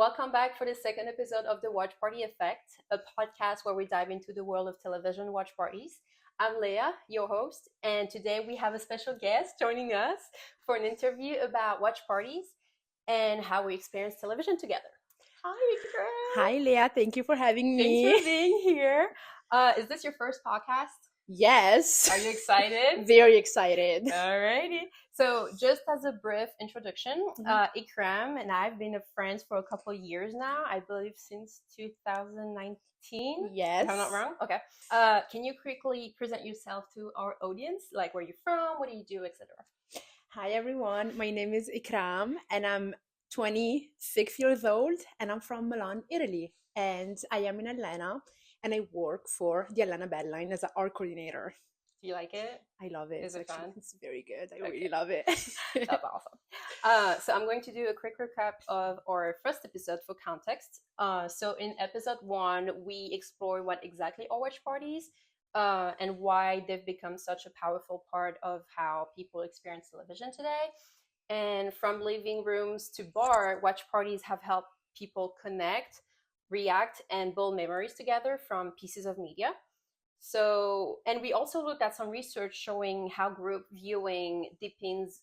welcome back for the second episode of the Watch Party Effect, a podcast where we dive into the world of television watch parties. I'm Leah, your host, and today we have a special guest joining us for an interview about watch parties and how we experience television together. Hi, girl. Hi, Leah. Thank you for having Thanks me. for being here. Is this your first podcast? Yes. Are you excited? Very excited. Alrighty. So, just as a brief introduction, Ikram and I've been friends for a couple of years now. I believe since 2019. Yes. If I'm not wrong. Okay. Can you quickly present yourself to our audience? Like where you're from, what do you do, etc. Hi, everyone. My name is Ikram, and I'm 26 years old, and I'm from Milan, Italy. And I am in Atlanta, and I work for the Atlanta Badline as an art coordinator. Do you like it? I love it. Is it fun? It's very good. I really love it. That's awesome. So I'm going to do a quick recap of our first episode for context. So in episode 1, we explore what exactly are watch parties and why they've become such a powerful part of how people experience television today. And from living rooms to bar, watch parties have helped people connect, react, and build memories together from pieces of media. So, and we also looked at some research showing how group viewing deepens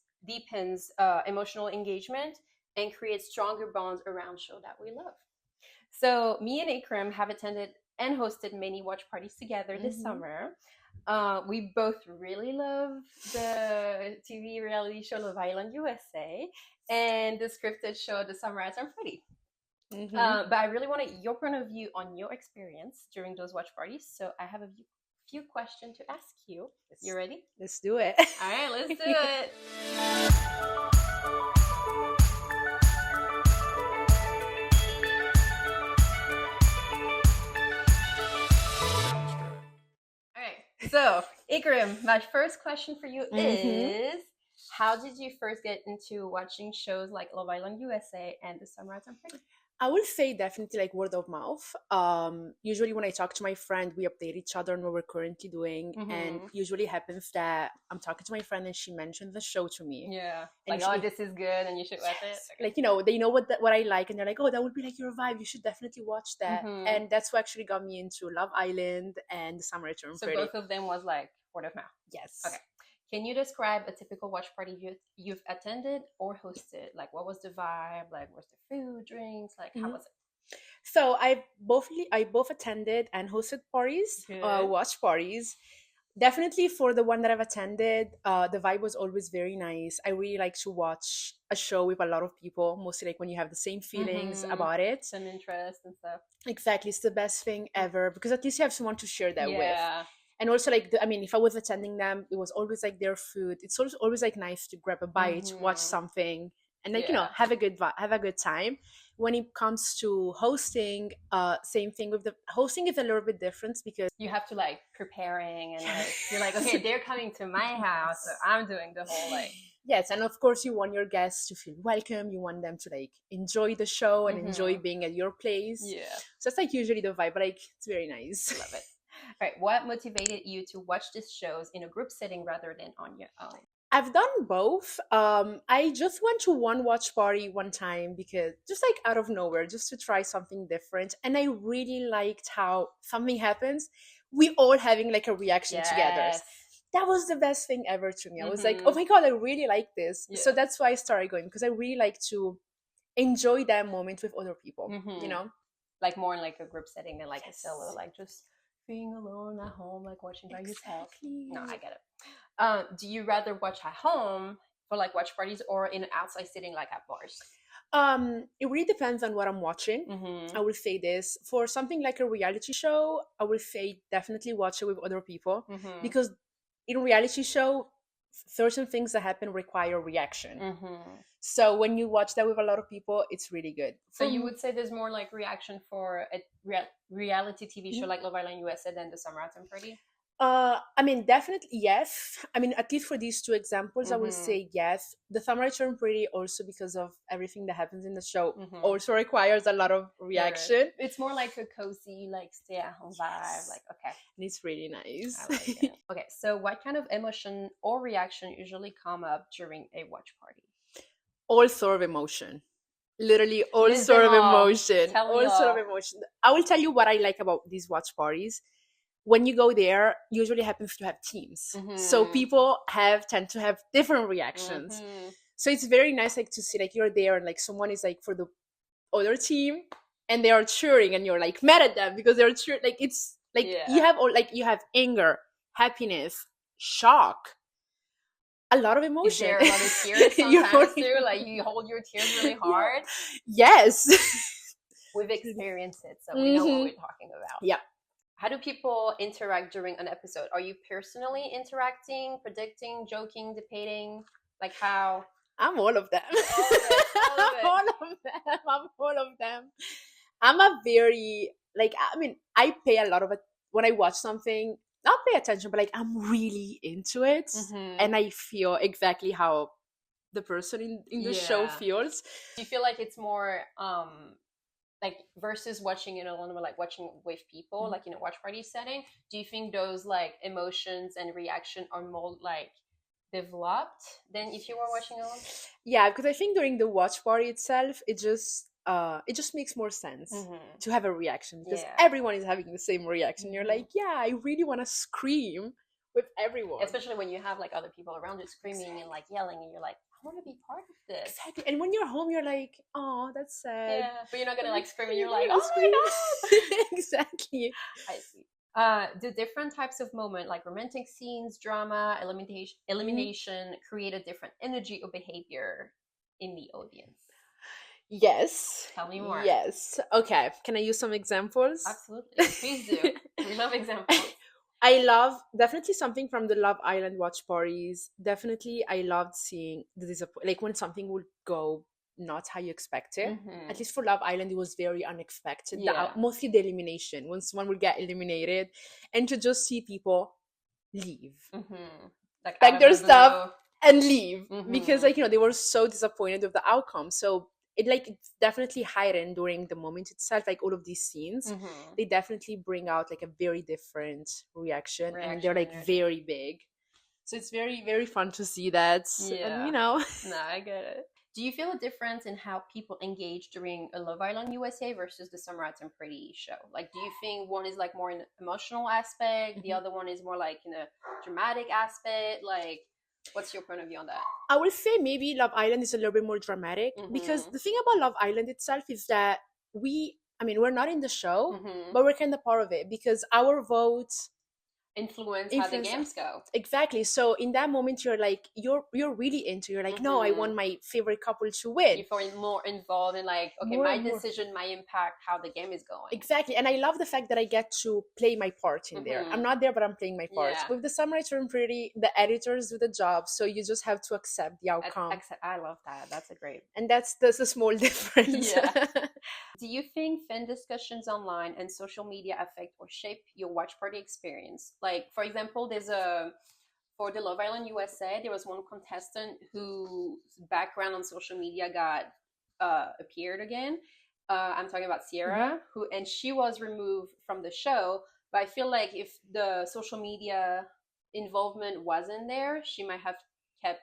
emotional engagement and creates stronger bonds around show that we love. So, me and Ikram have attended and hosted many watch parties together this summer. We both really love the TV reality show Love Island USA and the scripted show The Summers Are Pretty. But I really wanted your point of view on your experience during those watch parties. So I have a few questions to ask you. You ready? Let's do it. All right, let's do it. All right. So, Ikram, my first question for you is, how did you first get into watching shows like Love Island USA and The Summers Are Pretty? I would say definitely like word of mouth. Usually when I talk to my friend, we update each other on what we're currently doing. And usually happens that I'm talking to my friend and she mentions the show to me. Yeah. And like, this is good and you should watch it. Okay. Like, they know what I like and they're like, oh, that would be like your vibe. You should definitely watch that. And that's what actually got me into Love Island and The Summer Return Pretty. So both of them was like word of mouth? Yes. Okay. Can you describe a typical watch party you've attended or hosted? Like, what was the vibe? Like, was the food, drinks? Like, how was it? So I both attended and hosted parties, watch parties. Definitely for the one that I've attended, the vibe was always very nice. I really like to watch a show with a lot of people, mostly like when you have the same feelings about it. Some interest and stuff. Exactly. It's the best thing ever because at least you have someone to share that with. And also, like, if I was attending them, it was always like their food. It's always like nice to grab a bite, watch something, and like have a good time. When it comes to hosting, same thing with the hosting is a little bit different because you have to like preparing and like you're like, okay, they're coming to my house, so I'm doing the whole like. Yes, and of course you want your guests to feel welcome. You want them to like enjoy the show and enjoy being at your place. Yeah, so that's like usually the vibe, but like it's very nice. Love it. All right, what motivated you to watch these shows in a group setting rather than on your own? I've done both. I just went to one watch party one time because just like out of nowhere, just to try something different. And I really liked how something happens. We all having like a reaction together. That was the best thing ever to me. I was like, oh my God, I really like this. So that's why I started going because I really like to enjoy that moment with other people, Like more in like a group setting than like a solo, like just being alone at home, like watching by yourself. No, I get it. Do you rather watch at home for like watch parties or in an outside sitting like at bars? It really depends on what I'm watching. I will say this. For something like a reality show, I will say definitely watch it with other people because in a reality show, certain things that happen require reaction. So when you watch that with a lot of people, it's really good. So you would say there's more like reaction for a reality TV show like Love Island USA than The Summers Are Pretty? Definitely yes. At least for these two examples, I will say yes. The Summers Are Pretty also because of everything that happens in the show also requires a lot of reaction. Right. It's more like a cozy, like stay at home vibe. Like, okay. And it's really nice. I like it. Okay, so what kind of emotion or reaction usually come up during a watch party? All sort of emotion. Literally all List sort them of all. emotion. Tell me All sort of all. emotion. I will tell you what I like about these watch parties. When you go there, usually happens to have teams. So Mm-hmm. people tend to have different reactions. Mm-hmm. So it's very nice like to see like you're there and like someone is like for the other team and they are cheering and you're like mad at them because they're cheering. Like it's like you Yeah. have all like you have anger, happiness, shock, a lot of Is emotion. there a lot of tears You're sometimes holding- too? Like you hold your tears really hard? Yes. We've experienced it, so we know what Mhm. we're talking about. Yeah. How do people interact during an episode? Are you personally interacting, predicting, joking, debating? Like how? I'm all of them. All of it, all of it. All of them. I'm all of them. I'm a very like I mean I pay a lot of it when I watch something. Not pay attention, but like I'm really into it, Mhm. and I feel exactly how the person in the show Yeah. feels. Do you feel like it's more like versus watching it alone or like watching with people, like in a watch party setting? Do you think those like emotions and reaction are more like developed than if you were watching alone? Yeah, because I think during the watch party itself, it just makes more sense Mm-hmm. to have a reaction because Yeah. everyone is having the same reaction. You're Mhm. like, yeah, I really want to scream with everyone. Especially when you have like other people around you screaming and like yelling, and you're like, I want to be part of this. Exactly. And when you're home, you're like, oh, that's sad. Yeah, but you're not gonna like scream, and you're You're like, gonna oh my god. Exactly. I see. Do different types of moment, like romantic scenes, drama, elimination, create a different energy or behavior in the audience? Yes. Tell me more. Yes. Okay. Can I use some examples? Absolutely. Please do. We love examples. I love definitely something from the Love Island watch parties. Definitely, I loved seeing the disappointment, like when something would go not how you expect it. Mhm. At least for Love Island, it was very unexpected. Yeah. Mostly the elimination, when someone would get eliminated, and to just see people leave Mhm. Like Pack out of their the stuff and leave because Mhm. like they were so disappointed with the outcome. So it's definitely heightened during the moment itself, like all of these scenes. blue. Mhm. They definitely bring out like a very different reaction, and they're Reaction like energy. very big. So it's very, very fun to see that. Yeah. And No, I get it. Do you feel a difference in how people engage during a Love Island USA versus the Summer Arts and Pretty show? Like, do you think one is like more in emotional aspect, the Mhm. other one is more like in a dramatic aspect? Like, what's your point of view on that? I would say maybe Love Island is a little bit more dramatic because Mhm. the thing about Love Island itself is that we're not in the show, Mhm. but we're kind of part of it because our vote Influence how the influence games go. exactly. So in that moment, you're like you're really into. You're like, no, I Mhm. want my favorite couple to win. You feel more involved in like, okay, More my and more. decision might impact how the game is going. Exactly, and I love the fact that I get to play my part in there. Mhm. I'm not there, but I'm playing my part. Yeah. With the Summer Turn Pretty, the editors do the job, so you just have to accept the outcome, I love that. That's a great. and that's a small difference. Yeah. Do you think fan discussions online and social media affect or shape your watch party experience? Like, for example, for the Love Island USA, there was one contestant whose background on social media got appeared again. I'm talking about Sierra, and she was removed from the show. But I feel like if the social media involvement wasn't there, she might have kept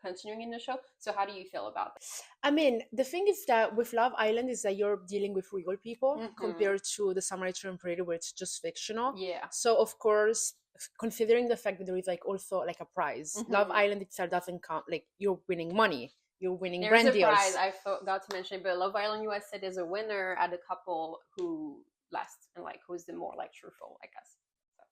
continuing in the show. So how do you feel about that? I mean, the thing is that with Love Island is that you're dealing with real people Mhm. compared to the Summer Turn Pretty, where it's just fictional. Yeah. So of course, considering the fact that there is like also like a prize, Love Mhm. Island itself doesn't count. Like you're winning money, you're winning There's brand a deals. prize I forgot to mention, but Love Island USA there's a winner at a couple who lasts and like who's the more like truthful, I guess. So,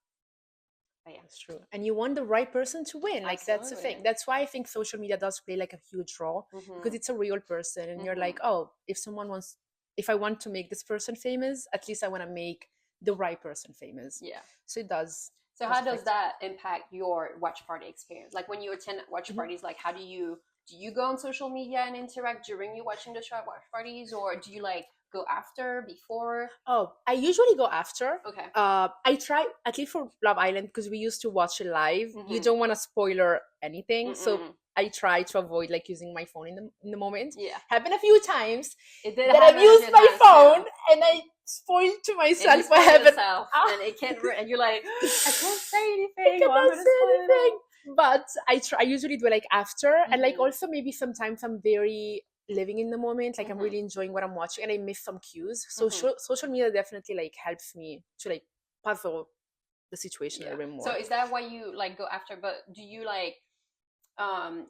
but yeah. That's true. And you want the right person to win. Like that's the thing. Absolutely. That's why I think social media does play like a huge role Mhm. because it's a real person and you're Mhm. like, oh, if I want to make this person famous, at least I want to make the right person famous. Yeah. So it does. So how does that impact your watch party experience? Like when you attend watch Mhm. parties, like how do you go on social media and interact during you watching the watch parties, or do you like go after, before? Oh, I usually go after. Okay. I try at least for Love Island because we used to watch it live. You Mhm. don't want to spoiler anything, so Mm-mm. I try to avoid like using my phone in the moment. Yeah. Happened a few times It did that happen I've used at my Vietnam, phone too. and I spoiled to And myself you what spoil happened. yourself, and it can't. And you're like, I can't say anything. I or I'm cannot gonna say spoil it anything. all. But I usually do it like after, and like Mhm. also maybe sometimes I'm very living in the moment. Like I'm Mhm. really enjoying what I'm watching, and I miss some cues. So Mhm. social media definitely like helps me to like puzzle the situation a Yeah. little bit So more. is that why you like go after? But do you like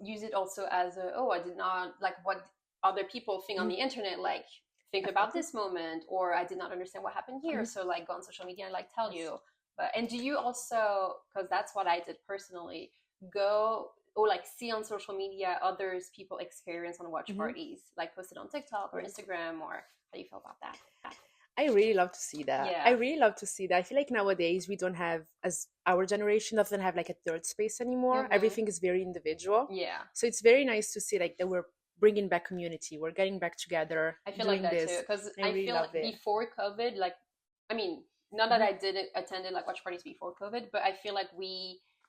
use it also as a, oh, I did not like what other people think on Mhm. the internet, like think about Exactly. this moment, or I did not understand what happened here, Mhm. so like go on social media and like tell Yes. you. But and do you also, because that's what I did personally, go or like see on social media others people experience on watch Mhm. parties, like posted on TikTok or Yes. Instagram, or how do you feel about that? I really love to see that. I Yeah. really love to see that. I feel like nowadays we don't have, as our generation doesn't have like a third space anymore. Hmm. Everything is very individual. Yeah. So it's very nice to see like that we're bringing back community. We're getting back together, I feel like doing that too, this. because I I really feel love like it. before COVID, like, I mean, not that Mhm. I didn't attended like watch parties before COVID, but I feel like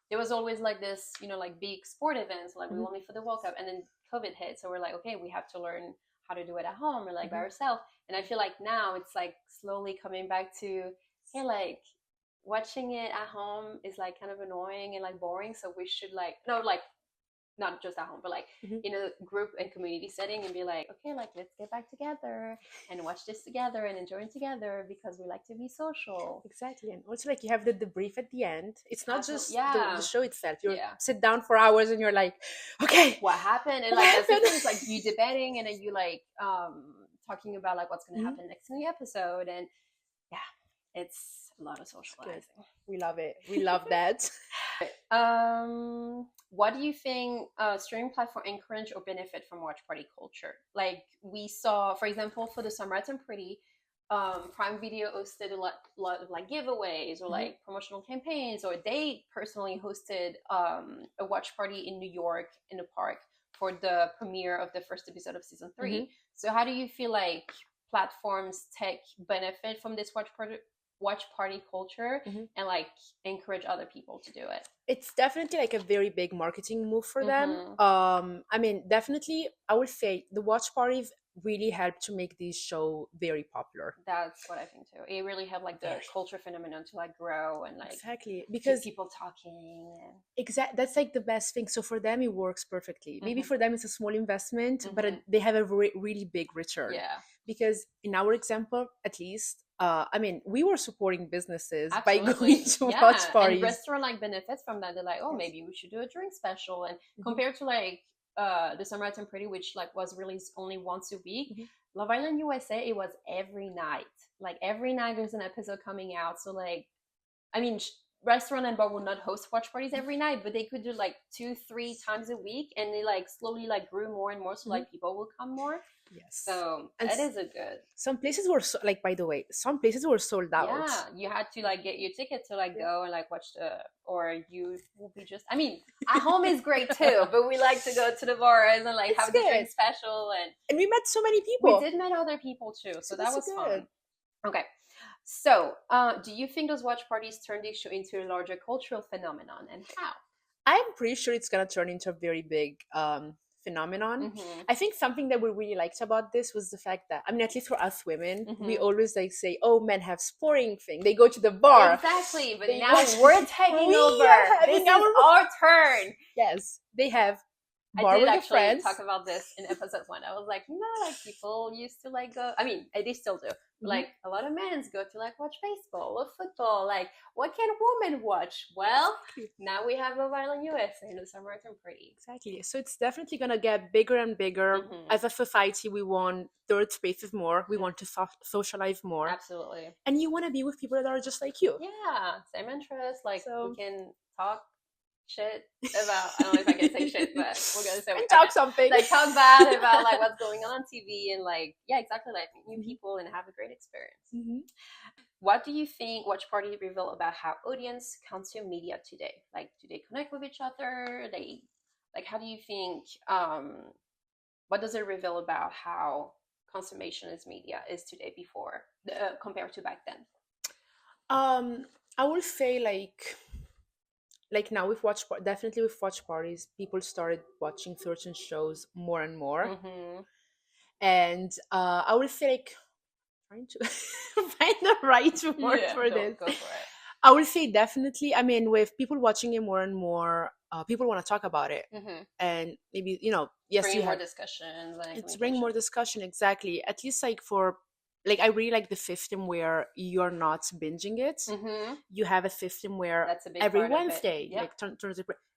there was always like this, like big sport events, like we Mhm. were only for the World Cup, and then COVID hit, so we're like, okay, we have to learn how to do it at home or like by Mhm. ourselves. And I feel like now it's like slowly coming back to, hey, like watching it at home is like kind of annoying and like boring, so we should like no like not just at home, but like Mhm. in a group and community setting and be like, okay, like let's get back together and watch this together and enjoy it together because we like to be social. Exactly. And also like you have the debrief at the end. It's not Absolutely. just the Yeah. show itself. You Yeah. sit down for hours and you're like, okay, What happened? And what like that's the happened? thing, it's like you debating and then you like talking about like what's gonna Mhm. happen next in the episode. And yeah, it's a lot of It's good. socializing. We love it. We love that. What do you think streaming platform encourage or benefit from watch party culture? Like we saw, for example, for the Summer and Pretty, Prime Video hosted lot of like giveaways or Mhm. like promotional campaigns, or they personally hosted a watch party in New York in the park for the premiere of the first episode of season Mhm. 3. So how do you feel like platforms tech benefit from this watch party culture Mhm. and like encourage other people to do it? It's definitely like a very big marketing move for them. Mm-hmm. I mean, definitely, I would say the watch parties really helped to make this show very popular. That's what I think too. It really helped like the Very. culture phenomenon to like grow and like Exactly, keep because people talking. And that's like the best thing. So for them, it works perfectly. Maybe mm-hmm. for them, it's a small investment, but Mm-hmm. they have a really big return. Yeah, Because in our example, at least, I mean, we were supporting businesses by absolutely. going to watch Yeah, and parties. restaurant like benefits from that. They're like, oh, Yes. maybe we should do a drink special. And Mhm. compared to like the Summer and Pretty, which like was released only once a week, Mhm. Love Island USA, it was every night. Like every night there's an episode coming out. So like, I mean, restaurant and bar will not host watch parties every night, but they could do like 2-3 times a week, and they like slowly like grew more and more. So like people will come more. Yes. So And that is a good. some places were like, by the way, some places were sold out. Yeah, you had to like get your ticket to like go and like watch or you will be just. I mean, at home is great too, but we like to go to the bars and like It's have the good. drink special, And we met so many we people. did meet other people too, so that that's was good. fun. Okay. So, do you think those watch parties turn this show into a larger cultural phenomenon, and how? I'm pretty sure it's gonna turn into a very big phenomenon. Mm-hmm. I think something that we really liked about this was the fact that, I mean, at least for us women, we Mhm. always like say, "Oh, men have sporting thing. They go to the bar." Exactly, but They now watch- we're taking We over. are having This is our turn. Yes, they have I bar did with their actually friends. talk about this in episode 1. I was like, like people used to like go. I mean, they still do. Mhm. Like a lot of men go to like watch baseball or football. Like, what can women watch? Well, now we have Love Island USA in the Summer and Pretty. Exactly. So it's definitely gonna get bigger and bigger. Mhm. As a society, we want third spaces more. We want to socialize more, Absolutely. and you want to be with people that are just like you. Yeah, same interest. Like So- we can talk shit about. I don't know if I can say shit, but we're gonna say And talk something. like talk bad about like what's going on TV and like exactly, like meet new people and have a great experience. Mhm. What do you think watch party reveal about how audience consume media today? Like, do they connect with each other? They like, how do you think? What does it reveal about how consummation is media is today before compared to back then? I will say like now with definitely with watch parties, people started watching certain shows more and more, Mm-hmm. and I will say like trying to find the right word for this. Go for it. I will say definitely. I mean, with people watching it more and more, people want to talk about it, and maybe yes, Bring you more have discussions and it's bring more discussion. Exactly. At least like for like I really like the system where you're not binging it. You have a system where That's a big every part of it. Wednesday, Yeah. like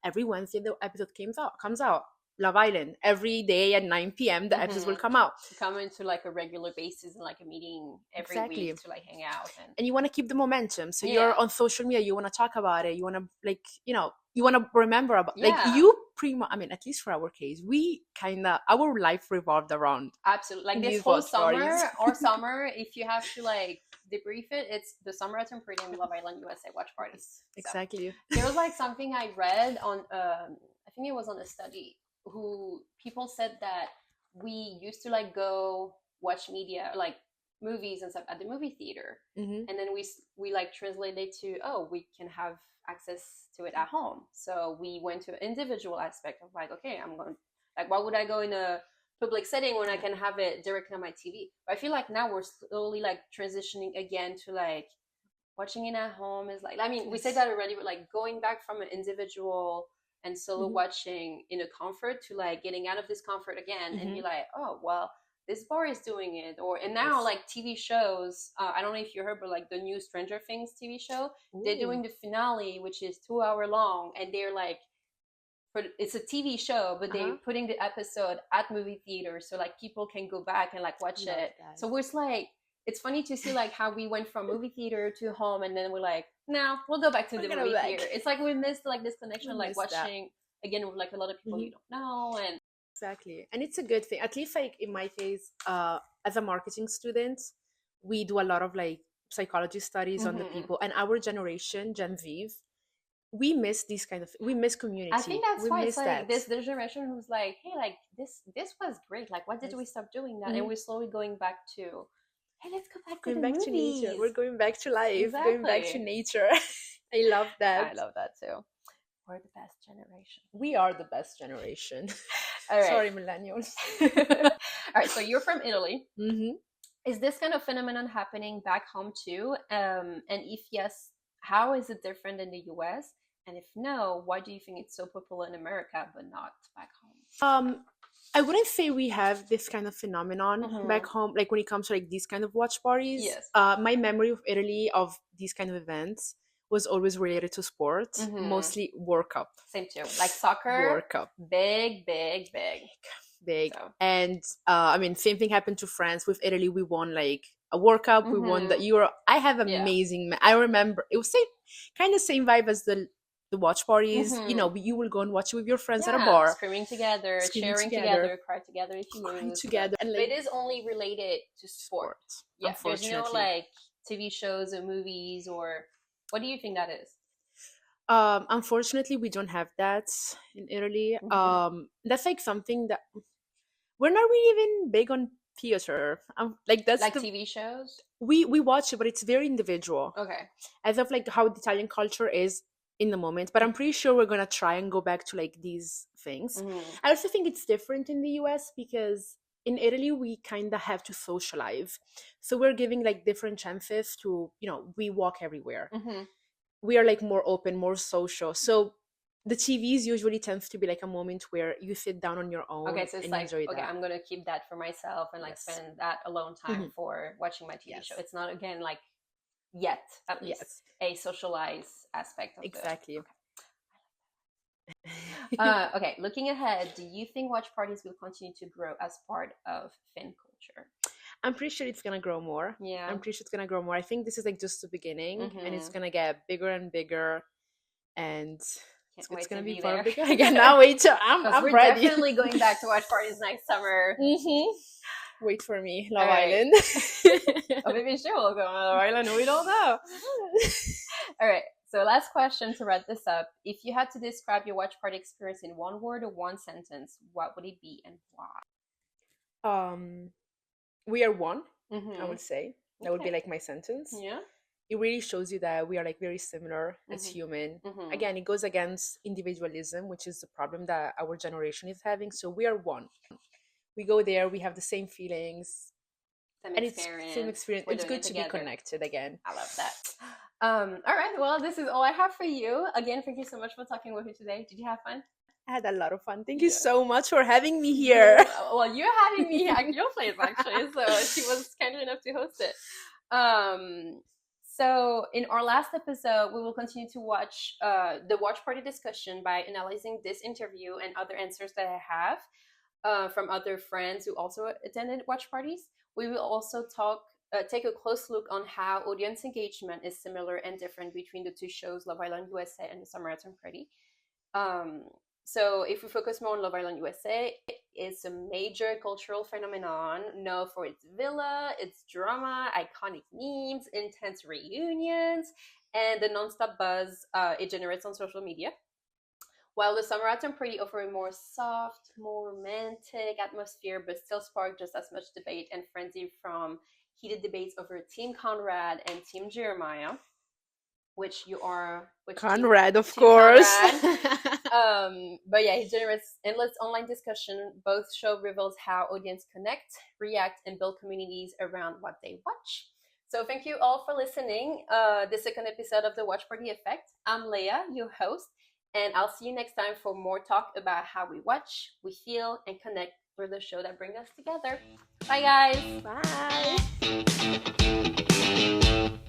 every Wednesday the episode comes out. Love Island every day at 9 p.m. the episodes will come out. Come into like a regular basis and like a meeting every Exactly. week to like hang out And you want to keep the momentum. So Yeah. you're on social media, you want to talk about it, you want to like you want to remember about like Yeah. you I mean, at least for our case, we kind of our life revolved around absolutely like this these whole watch summer parties. or summer, if you have to like debrief it, it's the Summer at Tempurium Love Island USA watch parties. Exactly. So, there was like something I read on I think it was on a study who people said that we used to like go watch media like movies and stuff at the movie theater, and then we like translated to we can have access to it at home. So we went to an individual aspect of like, okay, I'm going like, why would I go in a public setting when I can have it directly on my TV? But I feel like now we're slowly like transitioning again to like watching it at home is like, I mean, we said that already, but like going back from an individual and solo watching in a comfort to like getting out of this comfort again and be like, oh, well, this bar is doing it. And now like TV shows, I don't know if you heard, but like the new Stranger Things TV show, they're doing the finale, which is 2 hour long, and they're like, it's a TV show, but they're putting the episode at movie theaters so like people can go back and like watch it. So it's like, it's funny to see like how we went from movie theater to home, and then we're like, no, we'll go back to the movie theater. It's like we missed like this connection, like watching again with like a lot of people you don't know. And exactly, and it's a good thing. At least like in my case, as a marketing student, we do a lot of like psychology studies on the people, and our generation, Gen Z, we miss these kind of we miss community. I think that's why it's like this generation who's like, hey, like this was great, like why did we stop doing that? And we're slowly going back to, hey, let's go back to the movies. Nature. We're going back to life, going back to nature. I love that. I love that too. We're the best generation. We are the best generation. All right. Sorry, millennials. All right, so you're from Italy. Is this kind of phenomenon happening back home too? And if yes, how is it different in the US? And if no, why do you think it's so popular in America but not back home? I wouldn't say we have this kind of phenomenon back home, like when it comes to like these kind of watch parties. Yes. My memory of Italy of these kind of events was always related to sports, mostly World Cup. Same too, like soccer. World Cup, big. So. And I mean, same thing happened to France. With Italy, we won like a World Cup. We won the Euro. I have amazing. I remember it was kind of same vibe as the watch parties. You know, you will go and watch it with your friends at a bar, screaming together, cheering together, cry together if you lose. Together. And like, but it is only related to sport. Yeah, there's no like TV shows or movies or. What do you think that is? Unfortunately, we don't have that in Italy. That's like something that we're not really even big on theater. Like that's like TV shows. We watch it, but it's very individual. Okay. As of like how the Italian culture is in the moment, but I'm pretty sure we're gonna try and go back to like these things. I also think it's different in the US because in Italy we kind of have to socialize, so we're giving like different chances to we walk everywhere. We are like more open, more social. So the TVs usually tends to be like a moment where you sit down on your own. Okay, so it's and like, enjoy okay, that. I'm gonna keep that for myself and like spend that alone time for watching my TV show. It's not again like yet at least a socialized aspect of exactly. Okay, looking ahead, do you think watch parties will continue to grow as part of Finn culture? I'm pretty sure it's gonna grow more. Yeah, I'm pretty sure it's gonna grow more. I think this is like just the beginning, and it's gonna get bigger and bigger, and it's gonna be far bigger. I cannot wait to. I'm we're ready. Definitely going back to watch parties next summer. Wait for me, Love Island. Oh, maybe she will go on Love Island. We don't know. All right. So last question to wrap this up. If you had to describe your watch party experience in one word or one sentence, what would it be and why? We are one, I would say. That would be like my sentence. Yeah. It really shows you that we are like very similar as human. Again, it goes against individualism, which is the problem that our generation is having. So we are one. We go there, we have the same feelings. Same experience. It's good to be connected again. I love that. All right. Well, this is all I have for you. Again, thank you so much for talking with me today. Did you have fun? I had a lot of fun. Thank you Yeah. so much for having me here. Well, you're having me at your place actually, so she was kind enough to host it. So in our last episode, we will continue to watch the watch party discussion by analyzing this interview and other answers that I have from other friends who also attended watch parties. We will also take a close look on how audience engagement is similar and different between the two shows, Love Island USA and The Samaritan Party. So if we focus more on Love Island USA, it's a major cultural phenomenon known for its villa, its drama, iconic memes, intense reunions, and the nonstop buzz it generates on social media. While the Samaritan Party offer a more soft, more romantic atmosphere, but still spark just as much debate and frenzy from heated debates over Team Conrad and Team Jeremiah, which you are Conrad, of Team course. But yeah, he generates endless online discussion. Both show reveals how audience connect, react, and build communities around what they watch. So thank you all for listening. The second episode of the Watch Party Effect. I'm Leah, your host, and I'll see you next time for more talk about how we watch, we feel, and connect through the show that bring us together. Bye, guys. Bye.